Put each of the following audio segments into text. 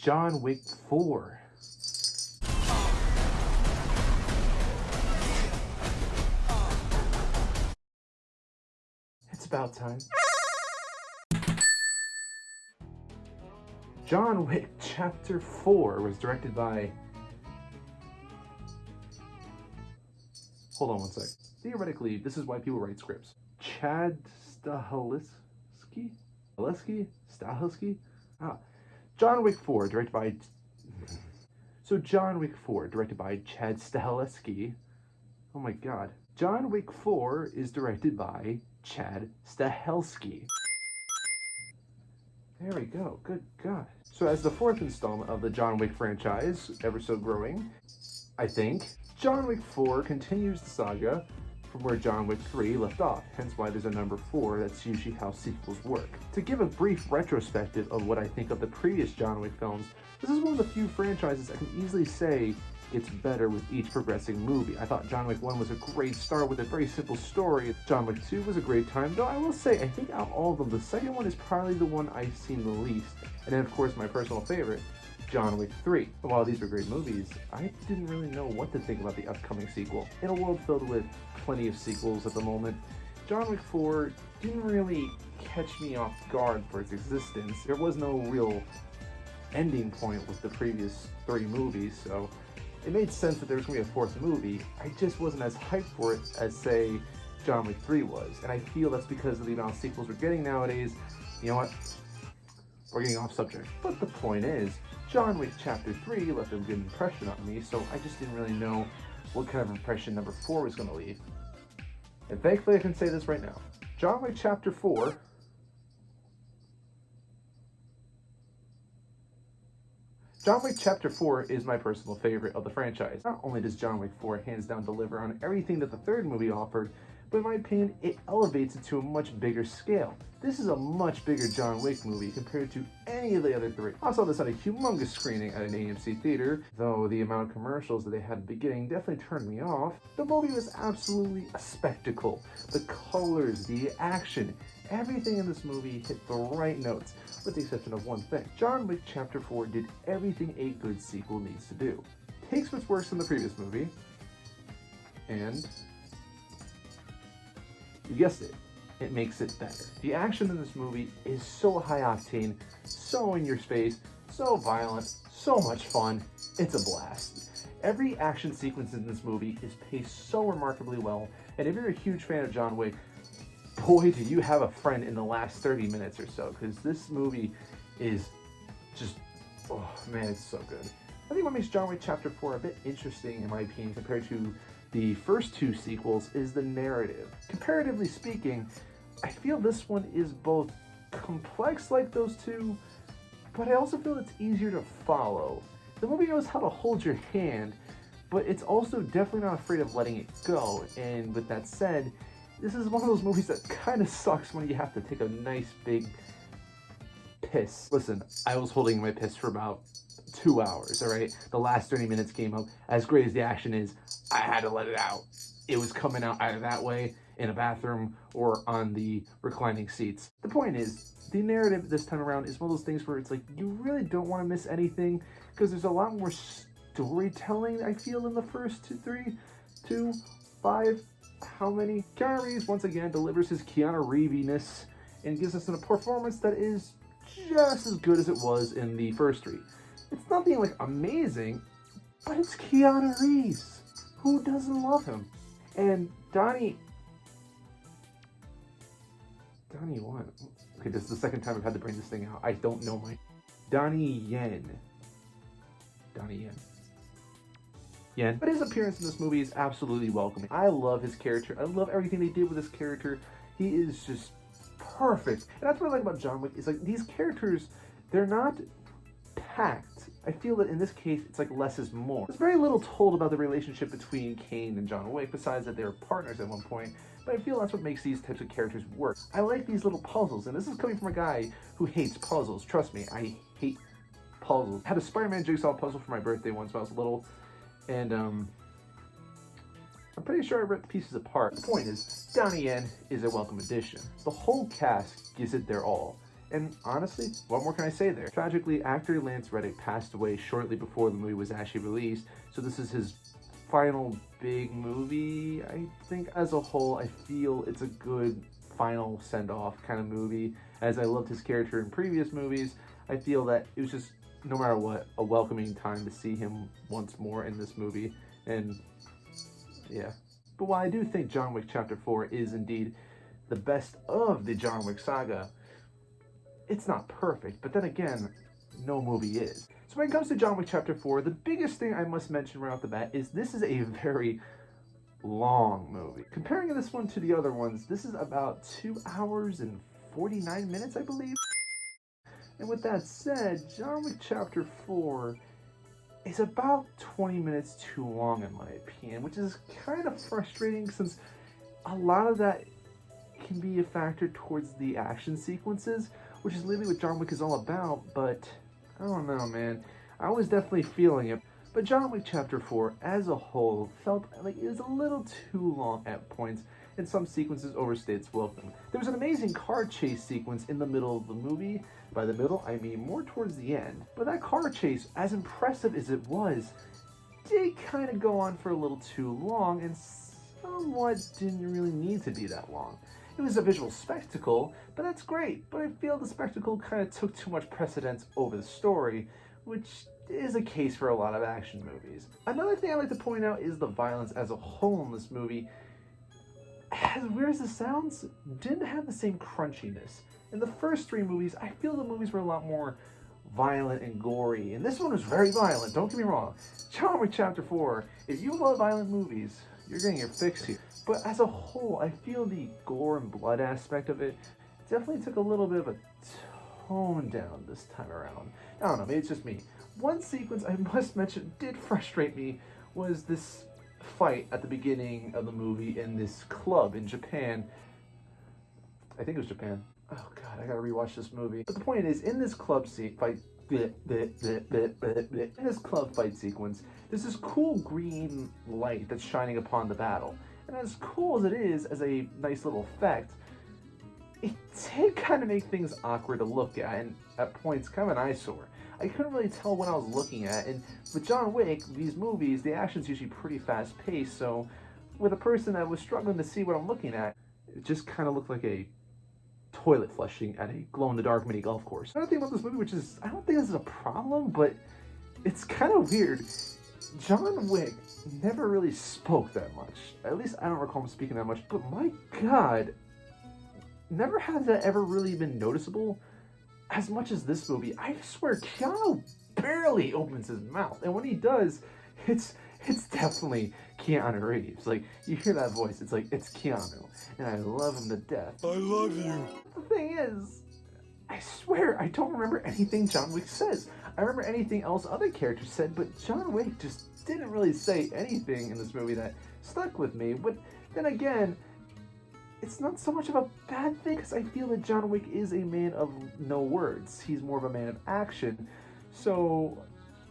John Wick 4. It's about time. John Wick Chapter 4 was directed by... Hold on one sec. Theoretically, this is why people write scripts. Chad Stahelski? Stahelski? Ah. John Wick 4, directed by... So John Wick 4, directed by Chad Stahelski. Oh my god. John Wick 4 is directed by Chad Stahelski. There we go. Good God. So as the fourth installment of the John Wick franchise, ever so growing, I think, John Wick 4 continues the saga from where John Wick 3 left off, hence why there's a number 4. That's usually how sequels work. To give a brief retrospective of what I think of the previous John Wick films, this is one of the few franchises I can easily say gets better with each progressing movie. I thought John Wick 1 was a great start with a very simple story. John Wick 2 was a great time, though I will say, I think out of all of them, the second one is probably the one I've seen the least. And then of course my personal favorite, John Wick 3. While these were great movies, I didn't really know what to think about the upcoming sequel. In a world filled with plenty of sequels at the moment, John Wick 4 didn't really catch me off guard for its existence. There was no real ending point with the previous 3 movies, so it made sense that there was going to be a 4th movie. I just wasn't as hyped for it as, say, John Wick 3 was. And I feel that's because of the amount of sequels we're getting nowadays. You know what? We're getting off subject. But the point is, John Wick Chapter 3 left a good impression on me, so I just didn't really know what kind of impression number 4 was going to leave. And thankfully I can say this right now. John Wick Chapter 4 John Wick Chapter 4 is my personal favorite of the franchise. Not only does John Wick 4 hands down deliver on everything that the 3rd movie offered, but in my opinion, it elevates it to a much bigger scale. This is a much bigger John Wick movie compared to any of the other 3. I saw this at a humongous screening at an AMC theater, though the amount of commercials that they had at the beginning definitely turned me off. The movie was absolutely a spectacle. The colors, the action, everything in this movie hit the right notes, with the exception of one thing. John Wick Chapter 4 did everything a good sequel needs to do. Takes what's worse than the previous movie, and you guessed it, it makes it better. The action in this movie is so high octane, so in your face, so violent, so much fun, it's a blast. Every action sequence in this movie is paced so remarkably well, and if you're a huge fan of John Wick, boy do you have a friend in the last 30 minutes or so, because this movie is just, oh man, it's so good. I think what makes John Wick Chapter 4 a bit interesting, in my opinion, compared to the first 2 sequels, is the narrative. Comparatively speaking, I feel this one is both complex like those 2, but I also feel it's easier to follow. The movie knows how to hold your hand, but it's also definitely not afraid of letting it go, and with that said, this is one of those movies that kind of sucks when you have to take a nice big piss. Listen, I was holding my piss for about 2 hours, alright? The last 30 minutes came up. As great as the action is, I had to let it out. It was coming out either that way, in a bathroom, or on the reclining seats. The point is, the narrative this time around is one of those things where it's like, you really don't want to miss anything, because there's a lot more storytelling, I feel, in the first 2, 5, how many? Keanu Reeves once again delivers his Keanu Reeviness and gives us a performance that is just as good as it was in the first 3. It's nothing like amazing, but it's Keanu Reeves. Who doesn't love him? And Donnie what? Okay, this is the second time I've had to bring this thing out. I don't know my... Donnie Yen. But his appearance in this movie is absolutely welcoming. I love his character. I love everything they did with his character. He is just perfect. And that's what I like about John Wick, is like these characters, they're not packed. I feel that in this case, it's like less is more. There's very little told about the relationship between Kane and John Wick, besides that they were partners at one point, but I feel that's what makes these types of characters work. I like these little puzzles, and this is coming from a guy who hates puzzles. Trust me, I hate puzzles. I had a Spider-Man jigsaw puzzle for my birthday once when I was little, and I'm pretty sure I ripped pieces apart. The point is, Donnie Yen is a welcome addition. The whole cast gives it their all. And honestly, what more can I say there? Tragically, actor Lance Reddick passed away shortly before the movie was actually released, so this is his final big movie. I think as a whole, I feel it's a good final send-off kind of movie. As I loved his character in previous movies, I feel that it was just, no matter what, a welcoming time to see him once more in this movie. And yeah. But while I do think John Wick Chapter 4 is indeed the best of the John Wick saga, it's not perfect, but then again, no movie is. So when it comes to John Wick Chapter 4, the biggest thing I must mention right off the bat is this is a very long movie. Comparing this one to the other ones, this is about 2 hours and 49 minutes, I believe. And with that said, John Wick Chapter 4 is about 20 minutes too long in my opinion, which is kind of frustrating since a lot of that can be a factor towards the action sequences, which is literally what John Wick is all about, but I don't know, man. I was definitely feeling it. But John Wick Chapter 4 as a whole felt like it was a little too long at points, and some sequences overstayed its welcome. There was an amazing car chase sequence in the middle of the movie. By the middle, I mean more towards the end. But that car chase, as impressive as it was, did kind of go on for a little too long, and somewhat didn't really need to be that long. It was a visual spectacle, but that's great. But I feel the spectacle kind of took too much precedence over the story, which is a case for a lot of action movies. Another thing I like to point out is the violence as a whole in this movie. As weird as it sounds, didn't have the same crunchiness. In the first 3 movies, I feel the movies were a lot more violent and gory, and this one was very violent, don't get me wrong. John Wick Chapter 4, if you love violent movies, you're getting your fix here. But as a whole, I feel the gore and blood aspect of it definitely took a little bit of a tone down this time around. I don't know, maybe it's just me. One sequence I must mention did frustrate me was this fight at the beginning of the movie in this club in Japan. I think it was Japan. Oh god, I gotta rewatch this movie. But the point is, in this club fight sequence, there's this cool green light that's shining upon the battle. And as cool as it is as a nice little effect, it did kind of make things awkward to look at, and at points kind of an eyesore. I couldn't really tell what I was looking at, and with John Wick, these movies, the action's usually pretty fast-paced, so with a person that was struggling to see what I'm looking at, it just kind of looked like a toilet flushing at a glow-in-the-dark mini golf course. Another thing about this movie, which is, I don't think this is a problem, but it's kind of weird. John Wick never really spoke that much. At least I don't recall him speaking that much, but my god, never has that ever really been noticeable as much as this movie. I swear, Keanu barely opens his mouth, and when he does, it's definitely Keanu Reeves. Like, you hear that voice, it's like, it's Keanu, and I love him to death. I love you. The thing is, I swear, I don't remember anything John Wick says. I remember anything else other characters said, but John Wick just didn't really say anything in this movie that stuck with me. But then again, it's not so much of a bad thing, because I feel that John Wick is a man of no words. He's more of a man of action. So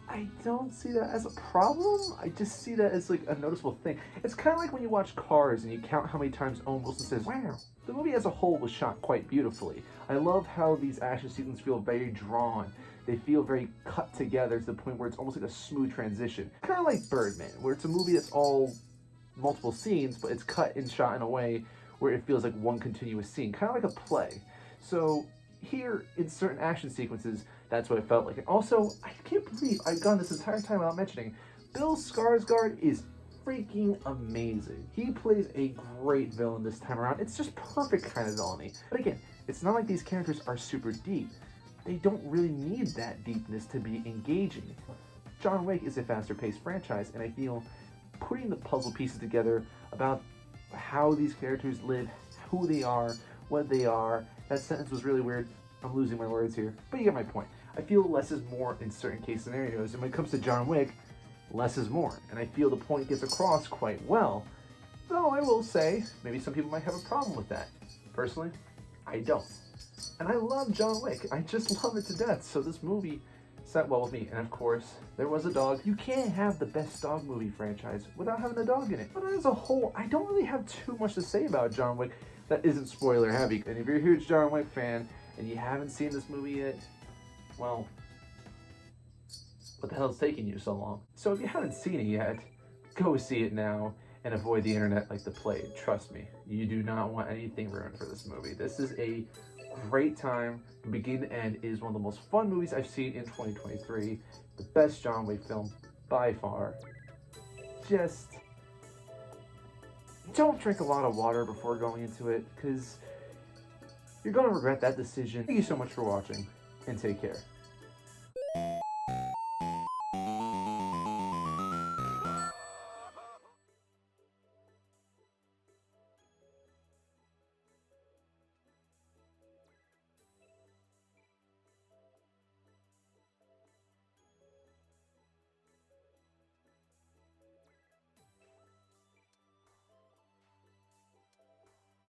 I don't see that as a problem. I just see that as like a noticeable thing. It's kind of like when you watch Cars and you count how many times Owen Wilson says, wow. The movie as a whole was shot quite beautifully. I love how these action sequences feel very drawn. They feel very cut together to the point where it's almost like a smooth transition. Kind of like Birdman, where it's a movie that's all multiple scenes, but it's cut and shot in a way where it feels like one continuous scene, kind of like a play. So here, in certain action sequences, that's what it felt like. And also, I can't believe I've gone this entire time without mentioning, Bill Skarsgård is freaking amazing. He plays a great villain this time around. It's just perfect kind of villainy. But again, it's not like these characters are super deep. They don't really need that deepness to be engaging. John Wick is a faster paced franchise, and I feel putting the puzzle pieces together about how these characters live, who they are, what they are. That sentence was really weird. I'm losing my words here, but you get my point. I feel less is more in certain case scenarios, and when it comes to John Wick, less is more, and I feel the point gets across quite well. Though I will say, maybe some people might have a problem with that. Personally, I don't. And I love John Wick. I just love it to death, so this movie sat well with me. And of course, there was a dog. You can't have the best dog movie franchise without having a dog in it. But as a whole, I don't really have too much to say about John Wick that isn't spoiler heavy. And if you're a huge John Wick fan, and you haven't seen this movie yet, well, what the hell's taking you so long? So if you haven't seen it yet, go see it now and avoid the internet like the plague. Trust me, you do not want anything ruined for this movie. This is a great time from beginning to end. It is one of the most fun movies I've seen in 2023. The best John Wick film by far. Just don't drink a lot of water before going into it, because you're going to regret that decision. Thank you so much for watching, and take care.